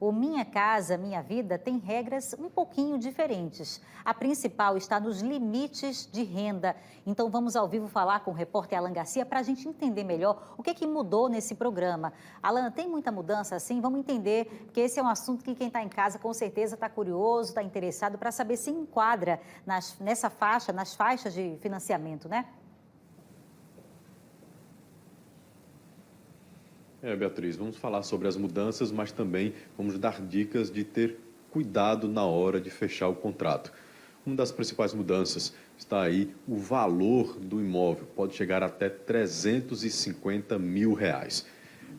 O Minha Casa Minha Vida tem regras um pouquinho diferentes. A principal está nos limites de renda. Então vamos ao vivo falar com o repórter Alan Garcia para a gente entender melhor o que mudou nesse programa. Alan, tem muita mudança assim? Vamos entender, porque esse é um assunto que quem está em casa com certeza está curioso, está interessado para saber se enquadra nessa faixa, nas faixas de financiamento, né? Beatriz, vamos falar sobre as mudanças, mas também vamos dar dicas de ter cuidado na hora de fechar o contrato. Uma das principais mudanças está aí o valor do imóvel, pode chegar até R$350 mil.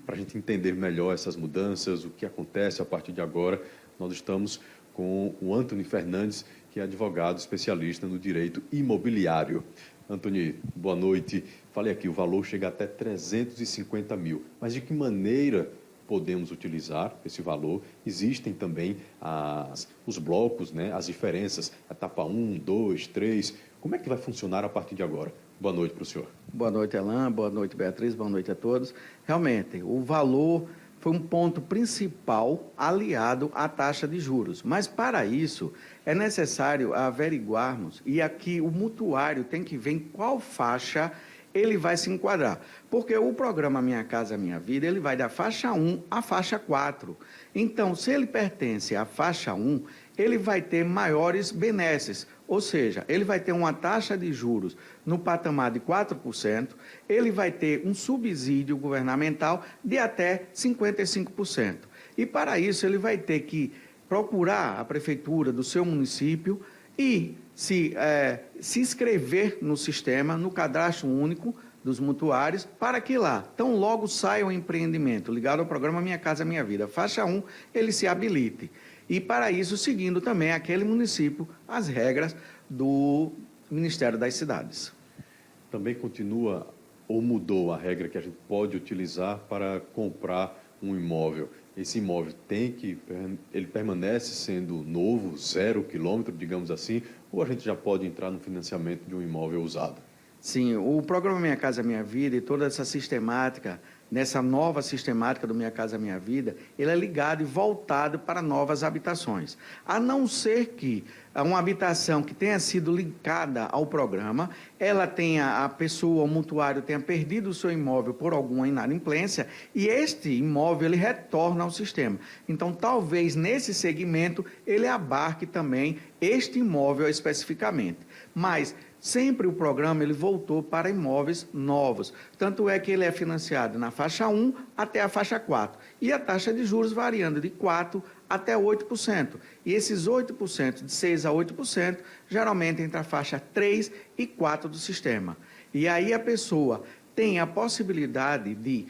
Para a gente entender melhor essas mudanças, o que acontece a partir de agora, nós estamos com o Antony Fernandes, que é advogado especialista no direito imobiliário. Antony, boa noite. Falei aqui, o valor chega até 350 mil. Mas de que maneira podemos utilizar esse valor? Existem também os blocos, né? As diferenças, a etapa 1, 2, 3. Como é que vai funcionar a partir de agora? Boa noite para o senhor. Boa noite, Alan. Boa noite, Beatriz. Boa noite a todos. Realmente, o valor foi um ponto principal aliado à taxa de juros. Mas, para isso, é necessário averiguarmos, e aqui o mutuário tem que ver em qual faixa ele vai se enquadrar. Porque o programa Minha Casa Minha Vida, ele vai da faixa 1 à faixa 4. Então, se ele pertence à faixa 1, ele vai ter maiores benesses, ou seja, ele vai ter uma taxa de juros no patamar de 4%, ele vai ter um subsídio governamental de até 55%. E, para isso, ele vai ter que procurar a prefeitura do seu município e se inscrever no sistema, no cadastro único dos mutuários, para que lá, tão logo saia o empreendimento ligado ao programa Minha Casa Minha Vida, faixa 1, ele se habilite. E, para isso, seguindo também aquele município as regras do Ministério das Cidades. Também continua ou mudou a regra que a gente pode utilizar para comprar um imóvel? Esse imóvel ele permanece sendo novo, 0 quilômetro, digamos assim, ou a gente já pode entrar no financiamento de um imóvel usado? Sim, o programa Minha Casa Minha Vida e toda essa sistemática, nessa nova sistemática do Minha Casa Minha Vida, ele é ligado e voltado para novas habitações. A não ser que uma habitação que tenha sido linkada ao programa, ela tenha, a pessoa, o mutuário tenha perdido o seu imóvel por alguma inadimplência e este imóvel ele retorna ao sistema. Então, talvez nesse segmento ele abarque também este imóvel especificamente. Mas sempre o programa ele voltou para imóveis novos. Tanto é que ele é financiado na faixa 1 até a faixa 4. E a taxa de juros variando de 4% até 8%. E esses 8%, de 6% a 8%, geralmente entre a faixa 3 e 4 do sistema. E aí a pessoa tem a possibilidade de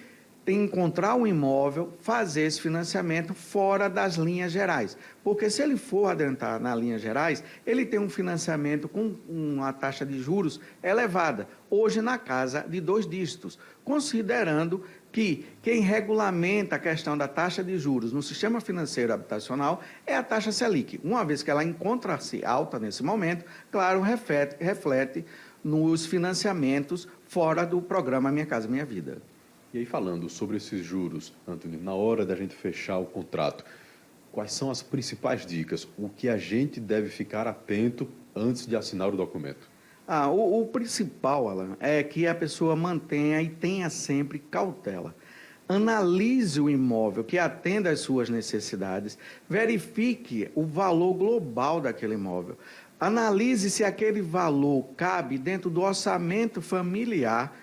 encontrar um imóvel, fazer esse financiamento fora das linhas gerais. Porque se ele for adentrar nas linhas gerais, ele tem um financiamento com uma taxa de juros elevada, hoje na casa de 2 dígitos, considerando que quem regulamenta a questão da taxa de juros no sistema financeiro habitacional é a taxa Selic. Uma vez que ela encontra-se alta nesse momento, claro, reflete nos financiamentos fora do programa Minha Casa Minha Vida. E aí, falando sobre esses juros, Antony, na hora da gente fechar o contrato, quais são as principais dicas? O que a gente deve ficar atento antes de assinar o documento? O principal, Alan, é que a pessoa mantenha e tenha sempre cautela. Analise o imóvel que atenda às suas necessidades, verifique o valor global daquele imóvel, analise se aquele valor cabe dentro do orçamento familiar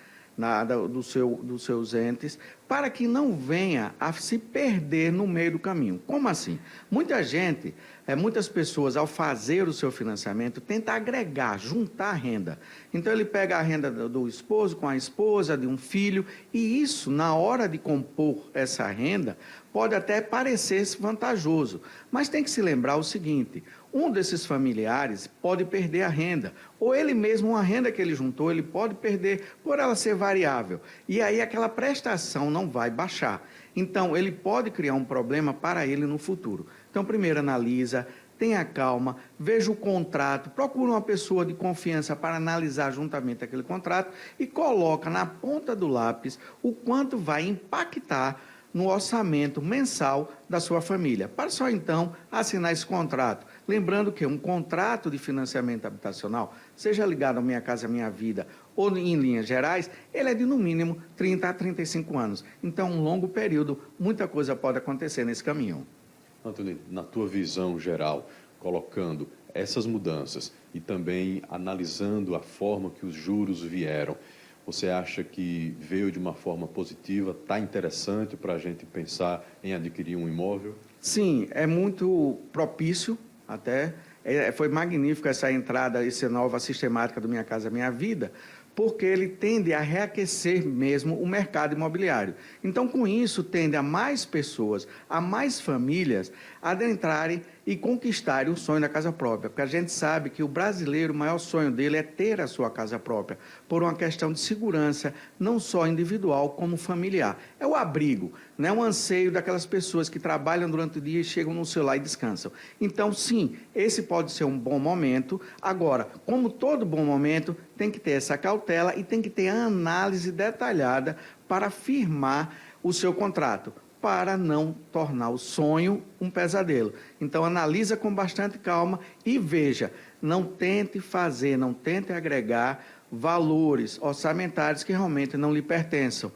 dos seus entes, para que não venha a se perder no meio do caminho. Como assim? Muitas pessoas, ao fazer o seu financiamento, tentam agregar, juntar renda. Então, ele pega a renda do esposo com a esposa, de um filho, e isso, na hora de compor essa renda, pode até parecer vantajoso. Mas tem que se lembrar o seguinte: um desses familiares pode perder a renda, ou ele mesmo, uma renda que ele juntou, ele pode perder por ela ser variável. E aí aquela prestação não vai baixar. Então, ele pode criar um problema para ele no futuro. Então, primeiro analisa, tenha calma, veja o contrato, procura uma pessoa de confiança para analisar juntamente aquele contrato e coloca na ponta do lápis o quanto vai impactar no orçamento mensal da sua família, para só então assinar esse contrato. Lembrando que um contrato de financiamento habitacional, seja ligado ao Minha Casa Minha Vida ou em linhas gerais, ele é de no mínimo 30 a 35 anos. Então, um longo período, muita coisa pode acontecer nesse caminho. Antônio, na tua visão geral, colocando essas mudanças e também analisando a forma que os juros vieram, você acha que veio de uma forma positiva, está interessante para a gente pensar em adquirir um imóvel? Sim, é muito propício até. Foi magnífica essa entrada, essa nova sistemática do Minha Casa Minha Vida, porque ele tende a reaquecer mesmo o mercado imobiliário. Então, com isso, tende a mais pessoas, a mais famílias adentrarem e conquistarem o sonho da casa própria. Porque a gente sabe que o brasileiro, o maior sonho dele é ter a sua casa própria, por uma questão de segurança, não só individual, como familiar. É o abrigo, não é um anseio daquelas pessoas que trabalham durante o dia e chegam no celular e descansam. Então, sim, esse pode ser um bom momento. Agora, como todo bom momento, tem que ter essa cautela e tem que ter a análise detalhada para firmar o seu contrato, para não tornar o sonho um pesadelo. Então, analisa com bastante calma e veja, não tente fazer, não tente agregar valores orçamentários que realmente não lhe pertençam.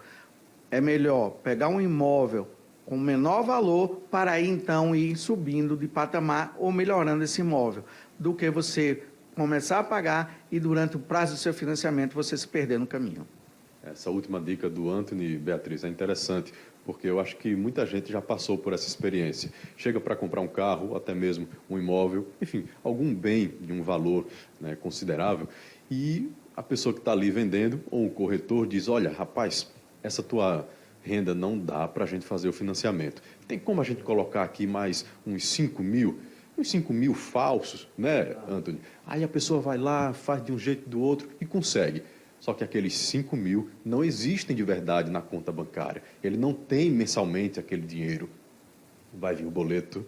É melhor pegar um imóvel com menor valor para aí, então, ir subindo de patamar ou melhorando esse imóvel, do que você começar a pagar e, durante o prazo do seu financiamento, você se perder no caminho. Essa última dica do Antony, Beatriz, é interessante, porque eu acho que muita gente já passou por essa experiência. Chega para comprar um carro, ou até mesmo um imóvel, enfim, algum bem de um valor, né, considerável, e a pessoa que está ali vendendo, ou o corretor, diz, olha, rapaz, essa tua renda não dá para a gente fazer o financiamento. Tem como a gente colocar aqui mais uns 5 mil? Uns 5 mil falsos, né, Antony? Aí a pessoa vai lá, faz de um jeito do outro e consegue. Só que aqueles 5 mil não existem de verdade na conta bancária. Ele não tem mensalmente aquele dinheiro. Vai vir o boleto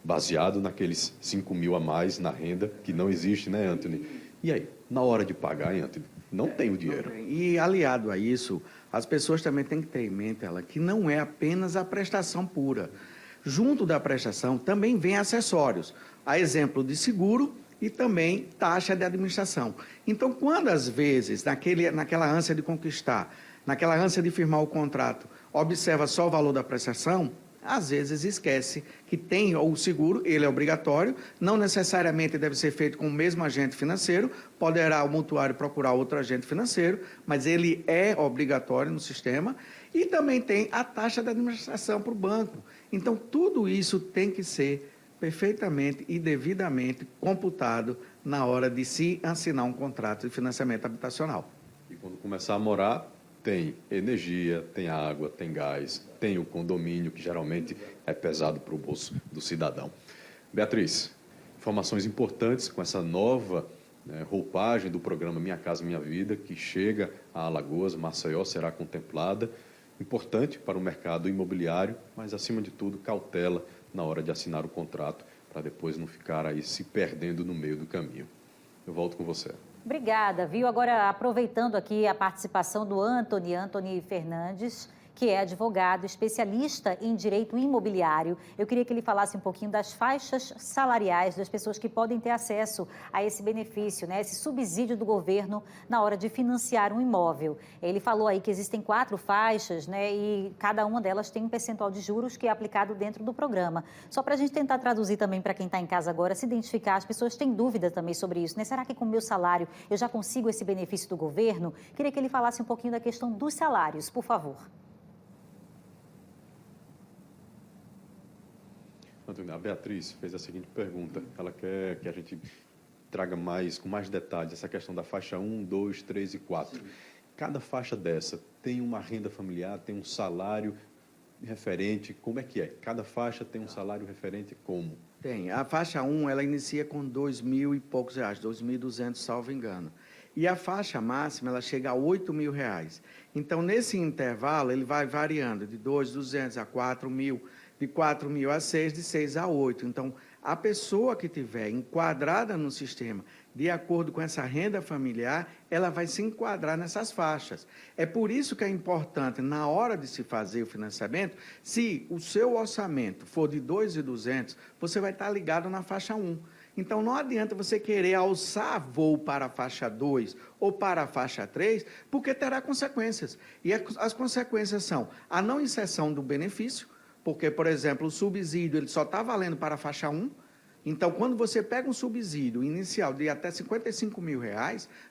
baseado naqueles 5 mil a mais na renda, que não existe, né, Antony? E aí, na hora de pagar, hein, Antony? Não tem o dinheiro. E aliado a isso, as pessoas também têm que ter em mente que não é apenas a prestação pura. Junto da prestação também vem acessórios, a exemplo de seguro e também taxa de administração. Então, quando às vezes, naquela ânsia de conquistar, naquela ânsia de firmar o contrato, observa só o valor da prestação, às vezes esquece que tem o seguro, ele é obrigatório, não necessariamente deve ser feito com o mesmo agente financeiro, poderá o mutuário procurar outro agente financeiro, mas ele é obrigatório no sistema, e também tem a taxa de administração para o banco. Então, tudo isso tem que ser perfeitamente e devidamente computado na hora de se assinar um contrato de financiamento habitacional. E quando começar a morar, tem energia, tem água, tem gás, tem o condomínio, que geralmente é pesado para o bolso do cidadão. Beatriz, informações importantes com essa nova roupagem do programa Minha Casa Minha Vida, que chega a Alagoas, Maceió será contemplada. Importante para o mercado imobiliário, mas, acima de tudo, cautela na hora de assinar o contrato, para depois não ficar aí se perdendo no meio do caminho. Eu volto com você. Obrigada, viu? Agora, aproveitando aqui a participação do Antony Fernandes, que é advogado, especialista em direito imobiliário. Eu queria que ele falasse um pouquinho das faixas salariais das pessoas que podem ter acesso a esse benefício, né? Esse subsídio do governo na hora de financiar um imóvel. Ele falou aí que existem 4 faixas, né? E cada uma delas tem um percentual de juros que é aplicado dentro do programa. Só para a gente tentar traduzir também para quem está em casa agora, se identificar, as pessoas têm dúvida também sobre isso, né? Será que com o meu salário eu já consigo esse benefício do governo? Queria que ele falasse um pouquinho da questão dos salários, por favor. Antônio, a Beatriz fez a seguinte pergunta. Ela quer que a gente traga com mais detalhes essa questão da faixa 1, 2, 3 e 4. Sim. Cada faixa dessa tem uma renda familiar, tem um salário referente, como é que é? Cada faixa tem um salário referente como? Tem. A faixa 1, ela inicia com 2.000 e poucos reais, 2.200, salvo engano. E a faixa máxima, ela chega a 8.000 reais. Então, nesse intervalo, ele vai variando de 2.200 a 4.000, de 4.000 a 6, de 6 a 8. Então, a pessoa que tiver enquadrada no sistema, de acordo com essa renda familiar, ela vai se enquadrar nessas faixas. É por isso que é importante, na hora de se fazer o financiamento, se o seu orçamento for de 2.200, você vai estar ligado na faixa 1. Então, não adianta você querer alçar voo para a faixa 2 ou para a faixa 3, porque terá consequências. E as consequências são a não inserção do benefício, porque, por exemplo, o subsídio ele só está valendo para a faixa 1. Então, quando você pega um subsídio inicial de até R$55 mil,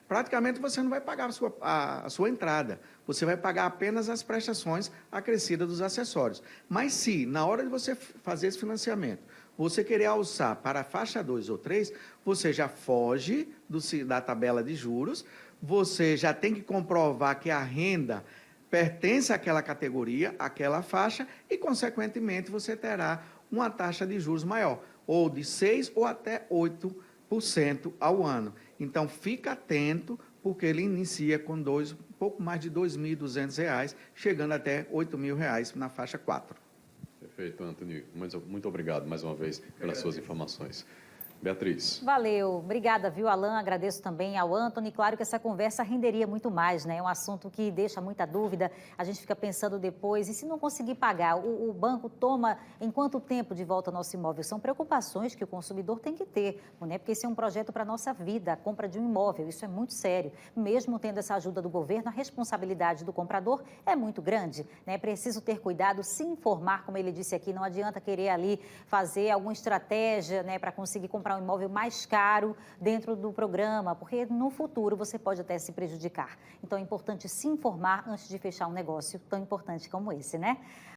praticamente você não vai pagar a sua entrada. Você vai pagar apenas as prestações acrescidas dos acessórios. Mas se, na hora de você fazer esse financiamento, você querer alçar para a faixa 2 ou 3, você já foge da tabela de juros, você já tem que comprovar que a renda pertence àquela categoria, àquela faixa, e, consequentemente, você terá uma taxa de juros maior, ou de 6% ou até 8% ao ano. Então, fica atento, porque ele inicia com um pouco mais de R$2.200, chegando até R$8 mil na faixa 4. Perfeito, Antônio. Muito obrigado mais uma vez pelas suas informações. Beatriz. Valeu. Obrigada, viu, Alan? Agradeço também ao Antony. Claro que essa conversa renderia muito mais, né? É um assunto que deixa muita dúvida. A gente fica pensando depois, e se não conseguir pagar, o banco toma em quanto tempo de volta ao nosso imóvel? São preocupações que o consumidor tem que ter, né? Porque esse é um projeto para a nossa vida, a compra de um imóvel. Isso é muito sério. Mesmo tendo essa ajuda do governo, a responsabilidade do comprador é muito grande, né? É preciso ter cuidado, se informar, como ele disse aqui, não adianta querer ali fazer alguma estratégia, né, para conseguir comprar um imóvel mais caro dentro do programa, porque no futuro você pode até se prejudicar. Então é importante se informar antes de fechar um negócio tão importante como esse, né?